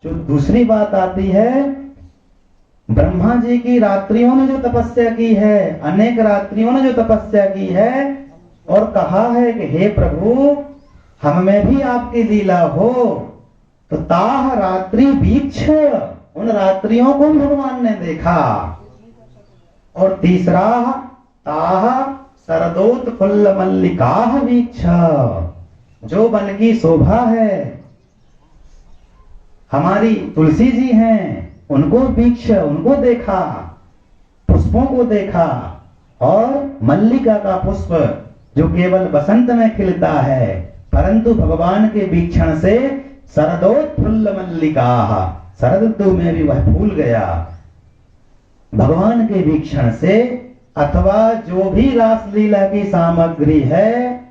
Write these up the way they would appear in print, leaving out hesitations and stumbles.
जो दूसरी बात आती है, ब्रह्मा जी की रात्रियों ने जो तपस्या की है, अनेक रात्रियों ने जो तपस्या की है और कहा है कि हे प्रभु हम में भी आपकी लीला हो, तो ताह रात्रि वीक्ष, उन रात्रियों को भगवान ने देखा। और तीसरा ताह शरदोत्फुल्ल मल्लिकाह वीक्ष, जो वन की शोभा है, हमारी तुलसी जी हैं, उनको वीक्ष, उनको देखा, पुष्पों को देखा। और मल्लिका का पुष्प जो केवल बसंत में खिलता है, परंतु भगवान के वीक्षण से शरदोत्फुल्ल मल्लिका, शरद ऋतु में भी वह फूल गया भगवान के वीक्षण से। अथवा जो भी रासलीला की सामग्री है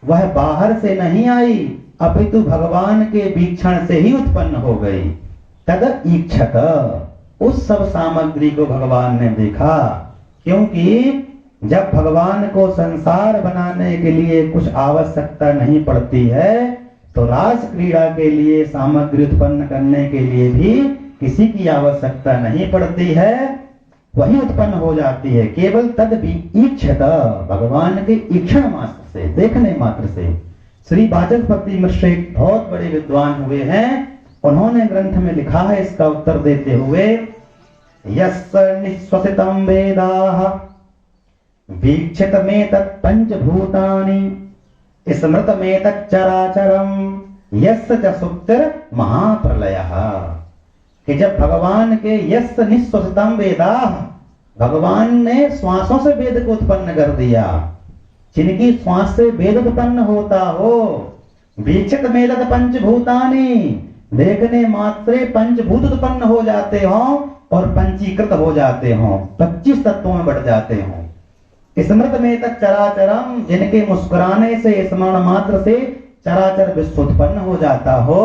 वह बाहर से नहीं आई, अपितु भगवान के वीक्षण से ही उत्पन्न हो गई। तद ईक्षत, उस सब सामग्री को भगवान ने देखा। क्योंकि जब भगवान को संसार बनाने के लिए कुछ आवश्यकता नहीं पड़ती है, तो रास क्रीड़ा के लिए सामग्री उत्पन्न करने के लिए भी किसी की आवश्यकता नहीं पड़ती है, वही उत्पन्न हो जाती है केवल तद भी ईक्षत, भगवान के ईक्षण मात्र से, देखने मात्र से। श्री वाचस्पति मिश्र एक बहुत बड़े विद्वान हुए हैं, उन्होंने ग्रंथ में लिखा है इसका उत्तर देते हुए, यस्य निःश्वसितं वेदाः वीक्षित में तत्पंचभूतानि स्मृत में तच्चराचरम यस्य च सुप्तिर महाप्रलयः। कि जब भगवान के यस्य निःश्वसितं वेदाः, भगवान ने श्वासों से वेद को उत्पन्न कर दिया। जिनकी श्वास से वेद उत्पन्न होता हो, वीक्षित में तत् पंचभूतानि, देखने मात्रे पंचभूत उत्पन्न हो जाते हो और पंचीकृत हो जाते हो, 25 तत्वों में बढ़ जाते हो। स्मृत में तक चराचरम, जिनके मुस्कुराने से, स्मरण मात्र से चराचर विश्व उत्पन्न हो जाता हो।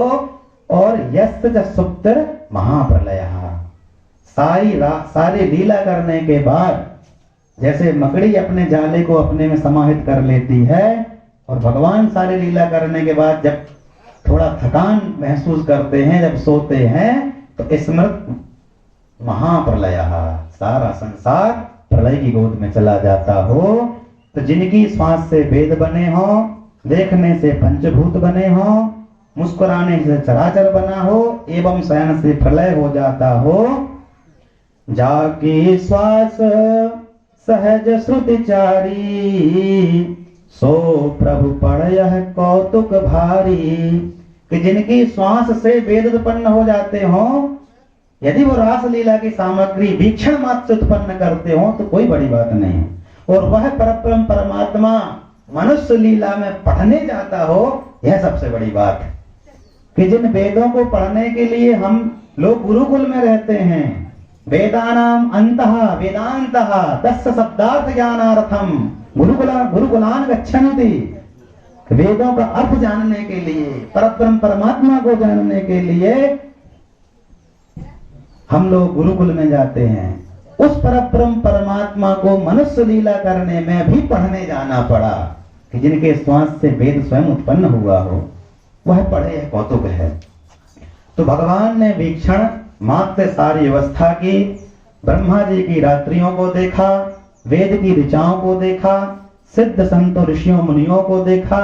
और यस्य च सुप्तिर महाप्रलयः, सारी लीला करने के बाद जैसे मकड़ी अपने जाले को अपने में समाहित कर लेती है, और भगवान सारी लीला करने के बाद जब थोड़ा थकान महसूस करते हैं, जब सोते हैं, तो स्मृत महाप्रलयः, सारा संसार प्रलय की गोद में चला जाता हो। तो जिनकी श्वास से वेद बने हो, देखने से पंचभूत बने हो, मुस्कुराने से चराचर बना हो, एवं शयन से प्रलय हो जाता हो, जाकी श्वास सहज श्रुतिचारी, सो प्रभु पड़यः कौतुक भारी। कि जिनकी श्वास से वेद उत्पन्न हो जाते हो, यदि वो रास लीला की सामग्री वीक्षण मात्र से उत्पन्न करते हो, तो कोई बड़ी बात नहीं। और वह परब्रह्म परमात्मा मनुष्य लीला में पढ़ने जाता हो, यह सबसे बड़ी बात है। कि जिन वेदों को पढ़ने के लिए हम लोग गुरुकुल में रहते हैं, वेदानाम अंतः वेदांतः तस्य शब्दार्थ ज्ञानार्थम गुरुकुलान गच्छन्ति। वेदों का अर्थ जानने के लिए, परब्रह्म परमात्मा को जानने के लिए हम लोग गुरुकुल में जाते हैं। उस परब्रह्म परमात्मा को मनुष्य लीला करने में भी पढ़ने जाना पड़ा। कि जिनके श्वास से वेद स्वयं उत्पन्न हुआ हो, वह पढ़े, कौतुक है। तो भगवान ने वीक्षण मात्र सारी व्यवस्था की, ब्रह्मा जी की रात्रियों को देखा, वेद की ऋचाओं को देखा, सिद्ध संतों ऋषियों मुनियों को देखा,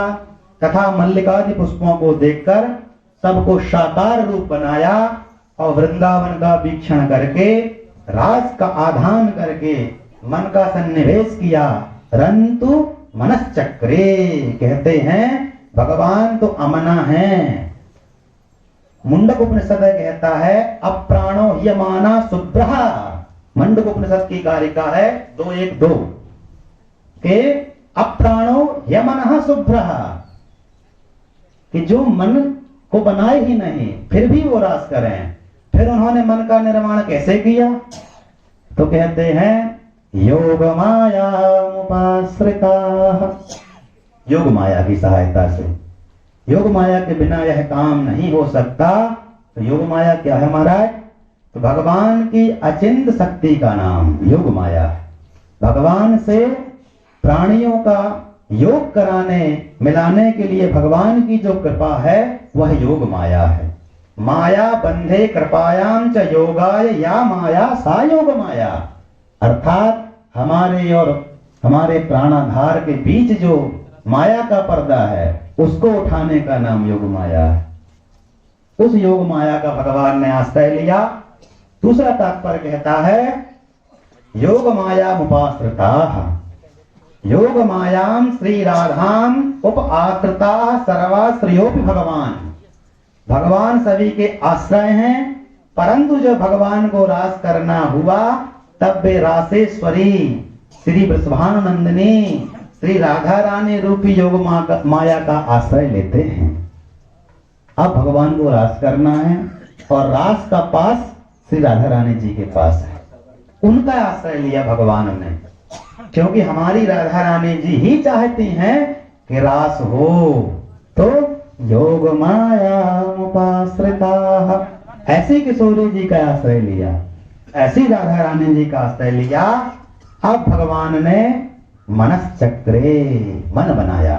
तथा मल्लिकादि पुष्पों को देखकर सबको साकार रूप बनाया, और वृंदावन का वीक्षण करके, रास का आधान करके मन का सन्निवेश किया। रंतु मनश्चक्रे, कहते हैं भगवान तो अमना है। मुंडक उपनिषद कहता है अप्राणो ह्यमाना शुभ्रः। मुंडक उपनिषद की कारिका है 2:1-2 के अप्राणो ह्यमनः शुभ्रः, कि जो मन को बनाए ही नहीं फिर भी वो रास करें। फिर उन्होंने मन का निर्माण कैसे किया? तो कहते हैं योग माया उपाश्रिता, योग माया की सहायता से। योग माया के बिना यह काम नहीं हो सकता। तो योग माया क्या है महाराज? तो भगवान की अचिंत शक्ति का नाम योग माया है। भगवान से प्राणियों का योग कराने मिलाने के लिए भगवान की जो कृपा है वह योग माया है। माया बंधे कृपायाम च योगाय या माया सा योग माया। अर्थात हमारे और हमारे प्राणाधार के बीच जो माया का पर्दा है उसको उठाने का नाम योग माया है। उस योग माया का भगवान ने आश्रय लिया। दूसरा तात्पर्य कहता है योग माया उपाश्रिता, योग मायाम श्री राधाम उप आश्रिता सर्वाश्रयोपि भगवान। भगवान सभी के आश्रय हैं, परंतु जब भगवान को रास करना हुआ तब वे रासेश्वरी श्री वृषभानुनंदिनी श्री राधा रानी रूपी योग माया का आश्रय लेते हैं। अब भगवान को रास करना है और रास का पास श्री राधा रानी जी के पास है, उनका आश्रय लिया भगवान ने, क्योंकि हमारी राधा रानी जी ही चाहती हैं कि रास हो। तो योग माया उपाश्रिता, ऐसी किशोरी जी का आश्रय लिया, ऐसी राधा रानी जी का आश्रय लिया। अब भगवान ने मनश्चक्रे मन बनाया।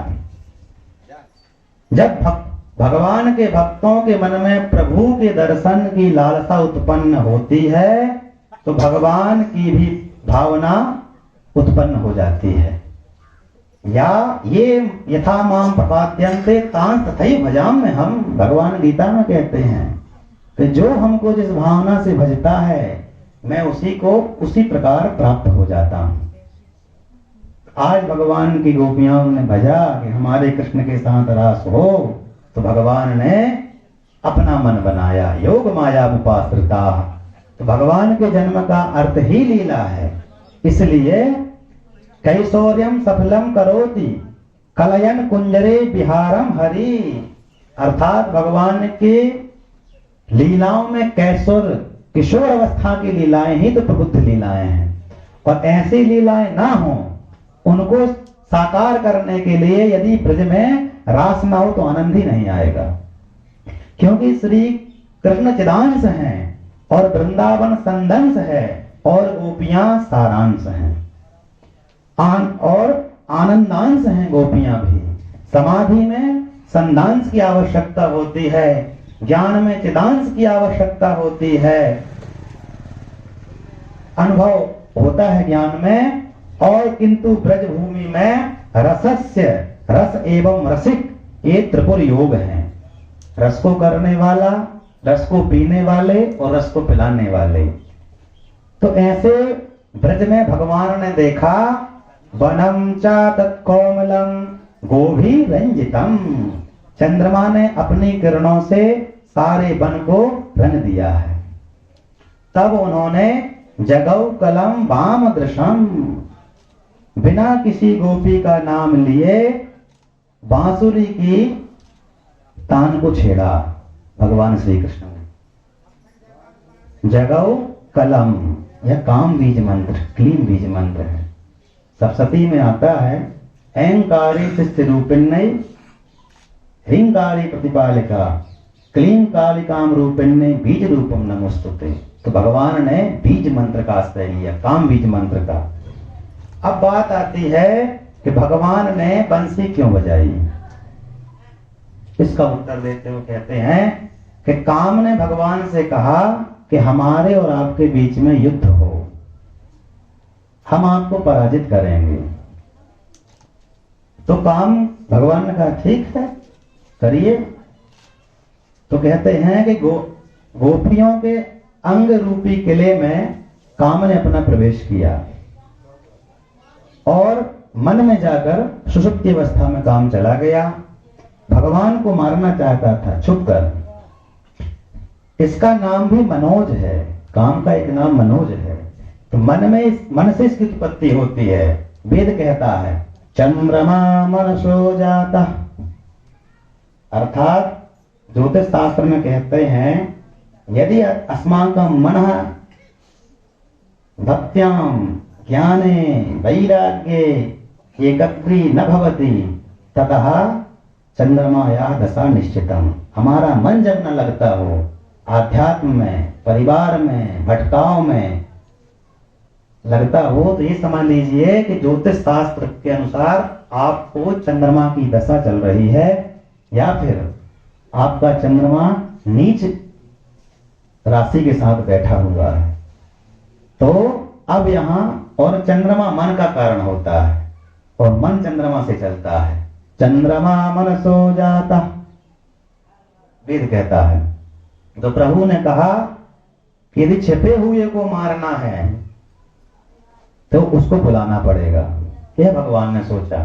जब भगवान के भक्तों के मन में प्रभु के दर्शन की लालसा उत्पन्न होती है तो भगवान की भी भावना उत्पन्न हो जाती है। या ये यथा माम प्रपाद्यन्ते तां तथैव भजामि, हम भगवान गीता में कहते हैं कि जो हमको जिस भावना से भजता है मैं उसी को उसी प्रकार प्राप्त हो जाता हूं। आज भगवान की गोपियां ने भजा कि हमारे कृष्ण के साथ रास हो, तो भगवान ने अपना मन बनाया, योग माया उपाश्रिता। तो भगवान के जन्म का अर्थ ही लीला है, इसलिए कैशोर्यम सफलम करोति कलयन कुंजरे विहारम हरि। अर्थात भगवान की लीलाओं में किशोर अवस्था की लीलाएं ही तो प्रबुद्ध लीलाएं हैं, और ऐसी लीलाएं ना हो उनको साकार करने के लिए यदि ब्रज में रास ना हो तो आनंद ही नहीं आएगा। क्योंकि श्री कृष्ण चिदांश हैं और वृंदावन संदंश है और गोपियां सारांश हैं, और आनंदांश हैं गोपियां भी। समाधि में संदांश की आवश्यकता होती है, ज्ञान में चिदांश की आवश्यकता होती है, अनुभव होता है ज्ञान में। और किंतु ब्रज भूमि में रसस्य रस एवं रसिक ये त्रिपुर योग हैं, रस को करने वाला, रस को पीने वाले और रस को पिलाने वाले। तो ऐसे ब्रज में भगवान ने देखा वनम चा तत्कोमलम गोभी रंजितम, चंद्रमा ने अपनी किरणों से सारे वन को रंग दिया है। तब उन्होंने जगौ कलम वाम दृशम, बिना किसी गोपी का नाम लिए बांसुरी की तान को छेड़ा भगवान श्री कृष्ण ने। जगौ कलम यह काम बीज मंत्र, क्लीन बीज मंत्र है। सप्तशती में आता है अहंकारी शिष्य रूपिण्य हिंकारी प्रतिपालिका क्लीन कालिकाम रूपिण्य बीज रूपम नमोस्तुते। तो भगवान ने बीज मंत्र का आश्रय लिया, काम बीज मंत्र का। अब बात आती है कि भगवान ने बंसी क्यों बजाई। इसका उत्तर देते हुए कहते हैं कि काम ने भगवान से कहा कि हमारे और आपके बीच में युद्ध हो, हम आपको पराजित करेंगे। तो काम भगवान ने कहा ठीक है करिए। तो कहते हैं कि गोपियों के अंग रूपी किले में काम ने अपना प्रवेश किया और मन में जाकर सुषुप्ति अवस्था में काम चला गया। भगवान को मारना चाहता था छुपकर। इसका नाम भी मनोज है, काम का एक नाम मनोज है। तो मन से इसकी उत्पत्ति होती है। वेद कहता है चंद्रमा मनसो जाता, अर्थात ज्योतिष शास्त्र में कहते हैं यदि अस्माकं मनः भक्त्याम ज्ञाने वैराग्ये एकत्री न भवति ततः चंद्रमायाः दशा निश्चितम। हमारा मन जब न लगता हो आध्यात्म में, परिवार में, भटकाव में लगता हो तो ये समझ लीजिए कि ज्योतिष शास्त्र के अनुसार आपको चंद्रमा की दशा चल रही है, या फिर आपका चंद्रमा नीच राशि के साथ बैठा हुआ है। तो अब यहाँ और चंद्रमा मन का कारण होता है और मन चंद्रमा से चलता है। चंद्रमा मन सो जाता, वेद कहता है। तो प्रभु ने कहा कि यदि छिपे हुए को मारना है तो उसको बुलाना पड़ेगा, यह भगवान ने सोचा,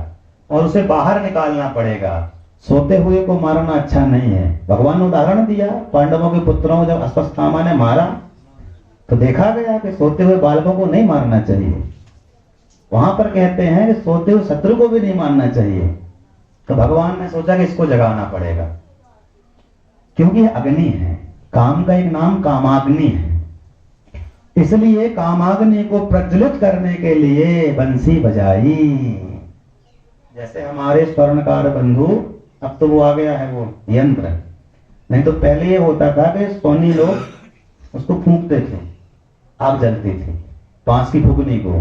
और उसे बाहर निकालना पड़ेगा। सोते हुए को मारना अच्छा नहीं है। भगवान ने उदाहरण दिया, पांडवों के पुत्रों को जब अश्वत्थामा ने मारा तो देखा गया कि सोते हुए बालकों को नहीं मारना चाहिए। वहां पर कहते हैं कि सोते हुए शत्रु को भी नहीं मारना चाहिए। तो भगवान ने सोचा कि इसको जगाना पड़ेगा, क्योंकि अग्नि है, काम का एक नाम कामाग्नि है। इसलिए कामाग्नि को प्रज्वलित करने के लिए बंसी बजाई। जैसे हमारे स्वर्णकार बंधु, अब तो वो आ गया है वो यंत्र, नहीं तो पहले ये होता था कि सोनी लोग उसको फूंकते थे, आग जलती थी बांस की फूकनी को।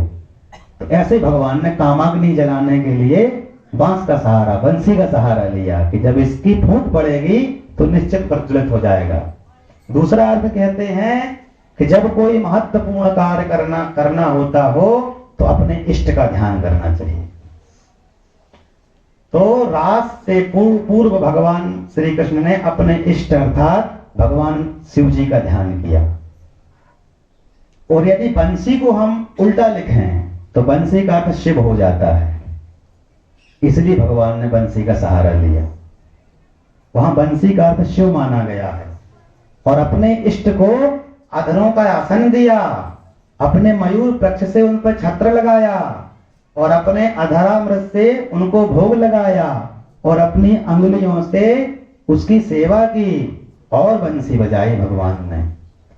तो ऐसे भगवान ने कामाग्नि जलाने के लिए बांस का सहारा, बंसी का सहारा लिया कि जब इसकी फूंक पड़ेगी तो निश्चित प्रज्वलित हो जाएगा। दूसरा अर्थ कहते हैं कि जब कोई महत्वपूर्ण कार्य करना होता हो तो अपने इष्ट का ध्यान करना चाहिए। तो रास से पूर्व भगवान श्री कृष्ण ने अपने इष्ट अर्थात भगवान शिव जी का ध्यान किया। और यदि बंसी को हम उल्टा लिखें तो बंसी का अर्थ शिव हो जाता है, इसलिए भगवान ने बंसी का सहारा लिया। वहां बंसी का अर्थ शिव माना गया है। और अपने इष्ट को अधरों का आसन दिया, अपने मयूर पक्ष से उन पर छत्र लगाया और अपने अधरामृत से उनको भोग लगाया और अपनी अंगुलियों से उसकी सेवा की और बंसी बजाई भगवान ने।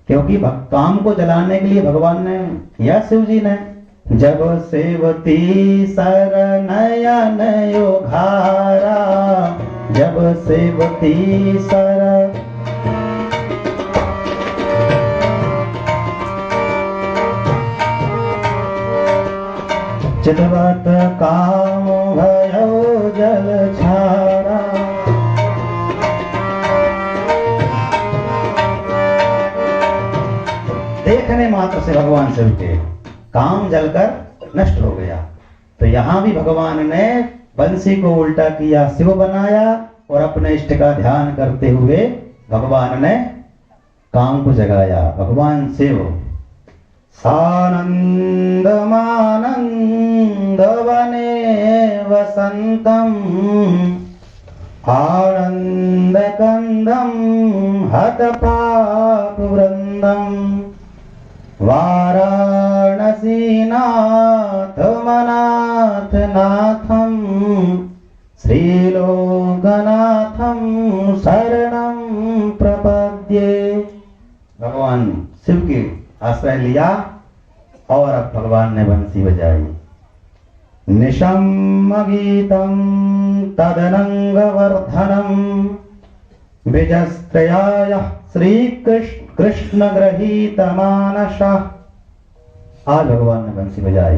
क्योंकि काम को जलाने के लिए भगवान ने किया शिव जी ने। जब सेवती सर नयन योघारा, जब सेवती सर चितवत काम भयो जल छारा। देखने मात्र से भगवान शिव के काम जलकर नष्ट हो गया। तो यहां भी भगवान ने बंसी को उल्टा किया, शिव बनाया और अपने इष्ट का ध्यान करते हुए भगवान ने काम को जगाया। भगवान शिव सानंद मानंद वने वसंतम आनंद कंदम हत पाप वृंदम वाराणसी नाथ मनाथ नाथम श्रीलोकनाथम शरणम प्रपद्ये। भगवान शिव की आश्रय लिया और अब भगवान ने बंसी बजाई। निशम गीतम तदनंग वर्धनम विजस्त्रयाय श्री कृष्ण गृहीत मानस। आज भगवान ने बंसी बजाई।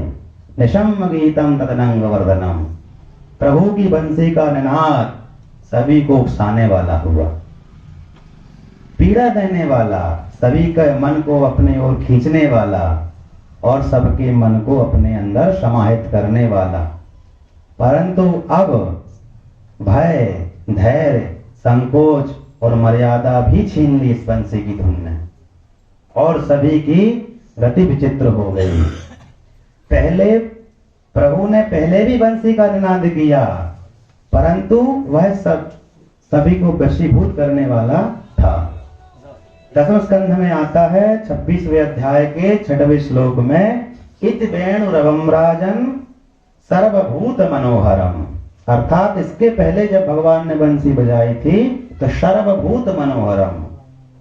निशम गीतम तदनंग वर्धनम, प्रभु की बंसी का निनाद सभी को उकसाने वाला हुआ, पीड़ा देने वाला, सभी के मन को अपने ओर खींचने वाला और सबके मन को अपने अंदर समाहित करने वाला। परंतु अब भय, धैर्य, संकोच और मर्यादा भी छीन ली इस बंसी की धुन ने और सभी की गति विचित्र हो गई। पहले प्रभु ने पहले भी बंसी का निनाद किया, परंतु वह सभी को वशीभूत करने वाला था। दसवें स्कंध में आता है 26वें अध्याय के 6वें श्लोक में, इत वेणुरवम राजन सर्वभूत मनोहरम। अर्थात इसके पहले जब भगवान ने बंसी बजाई थी तो सर्वभूत मनोहरम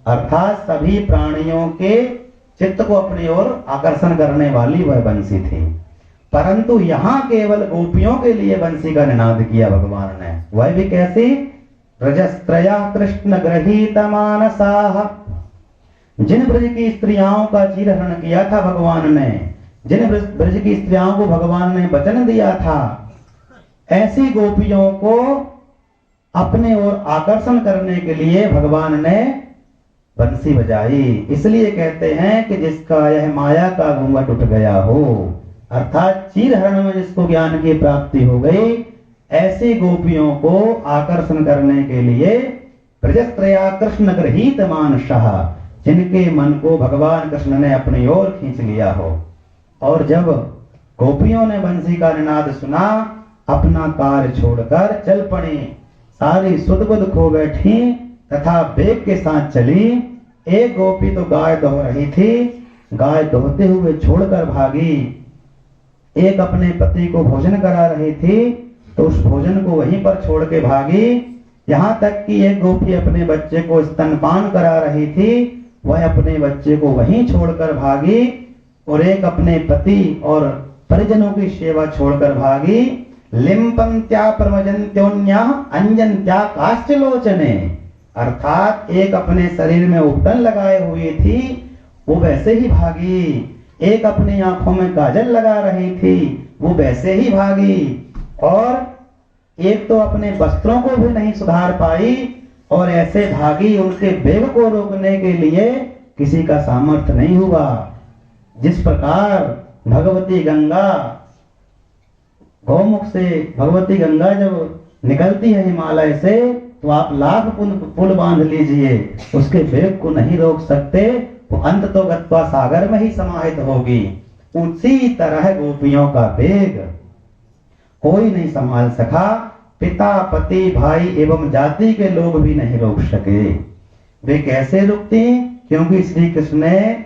अर्थात सभी प्राणियों के चित्त को अपनी ओर आकर्षण करने वाली वह बंसी थी। परंतु यहाँ केवल गोपियों के लिए बंसी का निनाद किया भगवान ने। वह भी कैसी? रजस्त्रया कृष्ण गृहीत मानसाः, जिन ब्रज की स्त्रियों का चीरहरण किया था भगवान ने, जिन ब्रज की स्त्रियों को भगवान ने वचन दिया था, ऐसी गोपियों को अपने ओर आकर्षण करने के लिए भगवान ने बंसी बजाई। इसलिए कहते हैं कि जिसका यह माया का घूंघट उठ गया हो, अर्थात चीरहरण में जिसको ज्ञान की प्राप्ति हो गई, ऐसी गोपियों को आकर्षण करने के लिए प्रजत्रया कृष्ण गृहीत मानसः, जिनके मन को भगवान कृष्ण ने अपनी ओर खींच लिया हो। और जब गोपियों ने बंसी का निनाद सुना, अपना कार्य छोड़कर चल पड़ी, सारी सुध बुध खो बैठी तथा वेग के साथ चली। एक गोपी तो गाय दोह रही थी, गाय दोहते हुए छोड़कर भागी। एक अपने पति को भोजन करा रही थी, तो उस भोजन को वहीं पर छोड़ के भागी। यहाँ तक कि एक गोपी अपने बच्चे को स्तनपान करा रही थी, वह अपने बच्चे को वहीं छोड़कर भागी। और एक अपने पति और परिजनों की सेवा छोड़कर भागी। लिम्पंत्या प्रवजन्त्योन्या अंजन्त्या काश्चलोचने, अर्थात एक अपने शरीर में उपटन लगाए हुई थी, वो वैसे ही भागी। एक अपनी आंखों में काजल लगा रही थी, वो वैसे ही भागी। और एक तो अपने वस्त्रों को भी नहीं सुधार पाई और ऐसे भागी, उनके वेग को रोकने के लिए किसी का सामर्थ्य नहीं हुआ। जिस प्रकार भगवती गंगा, गौमुख से भगवती गंगा जब निकलती है हिमालय से, तो आप लाख पुल बांध लीजिए, उसके वेग को नहीं रोक सकते, वो अंत तो गत्वा सागर में ही समाहित होगी। उसी तरह गोपियों का वेग कोई नहीं संभाल सका। पिता, पति, भाई एवं जाति के लोग भी नहीं रोक सके। वे कैसे रुकती? क्योंकि श्री कृष्ण ने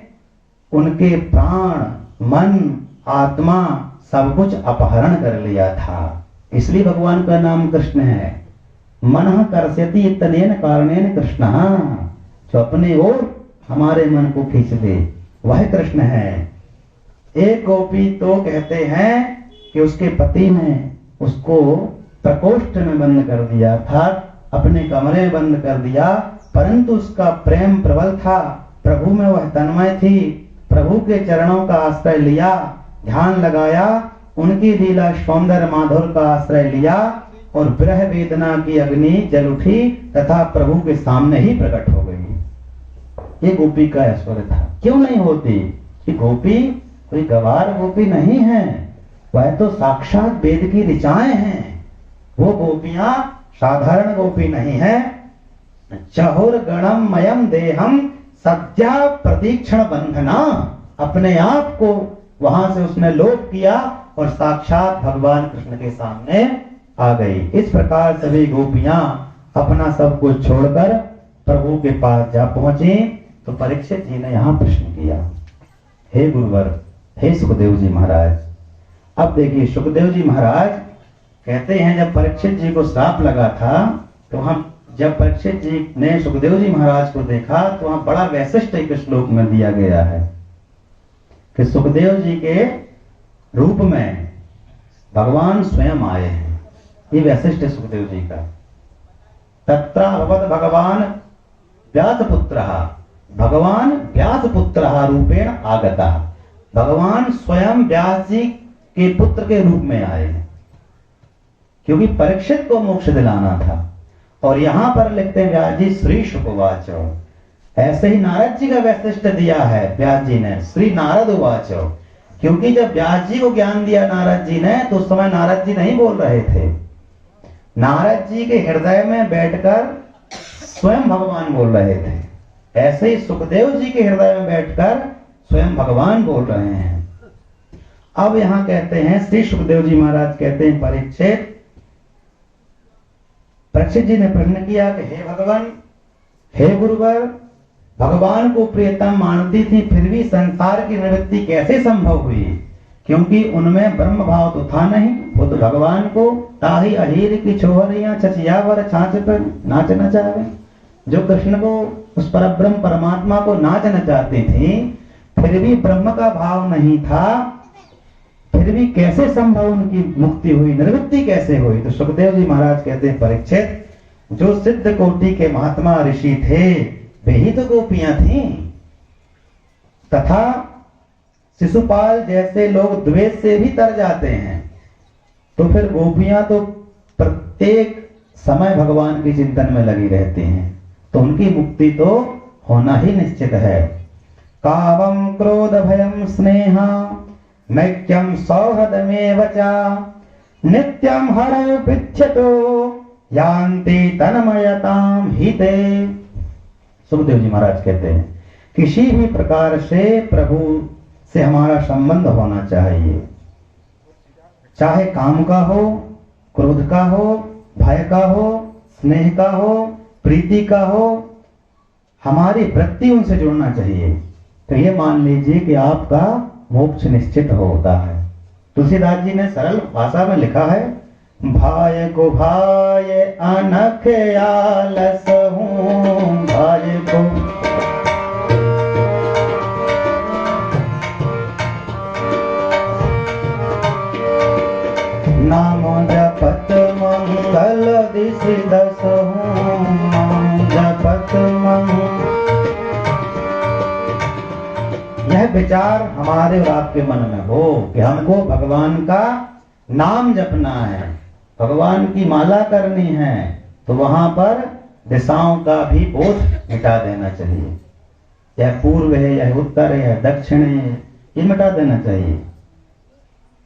उनके प्राण, मन, आत्मा सब कुछ अपहरण कर लिया था। इसलिए भगवान का नाम कृष्ण है। मनः कर्षयति इत्यनेन कारणेन कृष्ण, जो अपने ओर हमारे मन को खींच दे, वह कृष्ण है। एक गोपी तो कहते हैं कि उसके पति ने उसको प्रकोष्ठ में बंद कर दिया था, अपने कमरे में बंद कर दिया, परंतु उसका प्रेम प्रबल था, प्रभु में वह तन्मय थी। प्रभु के चरणों का आश्रय लिया, ध्यान लगाया, उनकी लीला सौंदर्य माधुर का आश्रय लिया और विरह वेदना की अग्नि जल उठी तथा प्रभु के सामने ही प्रकट हो गई। ये गोपी का ऐश्वर्य था। क्यों नहीं होती? कि गोपी कोई गवार गोपी नहीं है, वह तो साक्षात वेद की ऋचाएं हैं। वो गोपियां साधारण गोपी नहीं है। चहुर गणम मयम देहम सद्या प्रतीक्षण बंधना, अपने आप को वहां से उसने लोप किया और साक्षात भगवान कृष्ण के सामने आ गई। इस प्रकार सभी गोपियां अपना सब कुछ छोड़कर प्रभु के पास जा पहुंची। तो परीक्षित जी ने यहाँ प्रश्न किया, हे गुरुवर, हे सुखदेव जी महाराज। अब देखिए, सुखदेव जी महाराज कहते हैं जब परीक्षित जी को श्राप लगा था, तो हम जब परीक्षित जी ने सुखदेव जी महाराज को देखा, तो वहां बड़ा वैशिष्ट एक श्लोक में दिया गया है कि सुखदेव जी के रूप में भगवान स्वयं आए हैं। ये वैशिष्ट है सुखदेव जी का। तत्र भगवत भगवान व्यासपुत्रः, भगवान व्यासपुत्रः रूपेण आगतः, भगवान स्वयं व्यास जी के पुत्र के रूप में आए हैं, क्योंकि परीक्षित को मोक्ष दिलाना था। और यहां पर लिखते हैं व्यास जी श्री शुकवाच, ऐसे ही नारद जी का वैशिष्ट दिया है व्यास जी ने, श्री नारद उवाच, क्योंकि जब व्यास जी को ज्ञान दिया नारद जी ने, तो उस समय नारद जी नहीं बोल रहे थे। नारद जी के हृदय में बैठकर स्वयं भगवान बोल रहे थे। ऐसे ही सुखदेव जी के हृदय में बैठकर स्वयं भगवान बोल रहे हैं। अब यहां कहते हैं श्री सुखदेव जी महाराज कहते हैं, परीक्षित जी ने प्रश्न किया कि हे भगवान, हे गुरुवर, भगवान को प्रियतम मानती थी, फिर भी संसार की निवृत्ति कैसे संभव हुई? क्योंकि उनमें ब्रह्म भाव तो था नहीं। वो तो भगवान को ताही अहीर की छोहरियां छचियावर छाछ पर नाच नचावे, जो कृष्ण को उस परब्रह्म परमात्मा को नाच नचाती थी, फिर भी ब्रह्म का भाव नहीं था। फिर भी कैसे संभव उनकी मुक्ति हुई, निवृत्ति कैसे हुई? तो सुखदेव जी महाराज कहते हैं, परीक्षित, जो सिद्ध कोटि के महात्मा ऋषि थे, वे ही तो गोपियां थी। तथा शिशुपाल जैसे लोग द्वेष से भी तर जाते हैं, तो फिर गोपियां तो प्रत्येक समय भगवान के चिंतन में लगी रहती हैं, तो उनकी मुक्ति तो होना ही निश्चित है। कामं क्रोध भयं स्नेह मैक्यं सौहृदमेव च नित्यं हरौ पृच्छतो यान्ति तन्मयतां हिते। सुखदेव जी महाराज कहते हैं किसी भी प्रकार से प्रभु से हमारा संबंध होना चाहिए, चाहे काम का हो, क्रोध का हो, भय का हो, स्नेह का हो, प्रीति का हो, हमारी वृत्ति उनसे जुड़ना चाहिए। तो ये मान लीजिए कि आपका मोक्ष निश्चित होता है। तुलसीदास जी ने सरल भाषा में लिखा है, भाय को भाय अनख आलस हूँ, भाय को नाम जपत मंगल दिशि दस हूँ, जपत मंगल। यह विचार हमारे और आपके मन में हो कि हमको भगवान का नाम जपना है, भगवान की माला करनी है, तो वहां पर दिशाओं का भी बोझ मिटा देना चाहिए। यह पूर्व है, यह उत्तर है, यह दक्षिण है, ये मिटा देना चाहिए।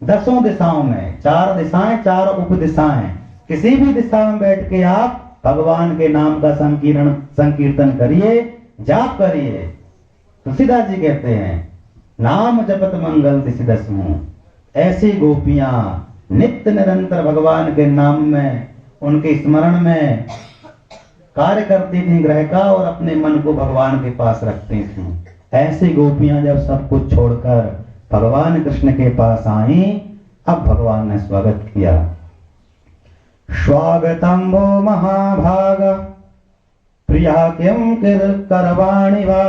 10 दिशाओं में 4 दिशाएं, 4 उपदिशाएं, किसी भी दिशा में बैठ के आप भगवान के नाम का संकीर्तन करिए, जाप करिए। तुलसीदास जी कहते हैं नाम जपत मंगल दिशि दस हूं। ऐसी गोपियां नित्य निरंतर भगवान के नाम में, उनके स्मरण में कार्य करती थी ग्रह का, और अपने मन को भगवान के पास रखती थी। ऐसी गोपियां जब सब कुछ छोड़कर भगवान कृष्ण के पास आई, अब भगवान ने स्वागत किया। स्वागतम वो महाभाग प्रिया किम करवाणि वा।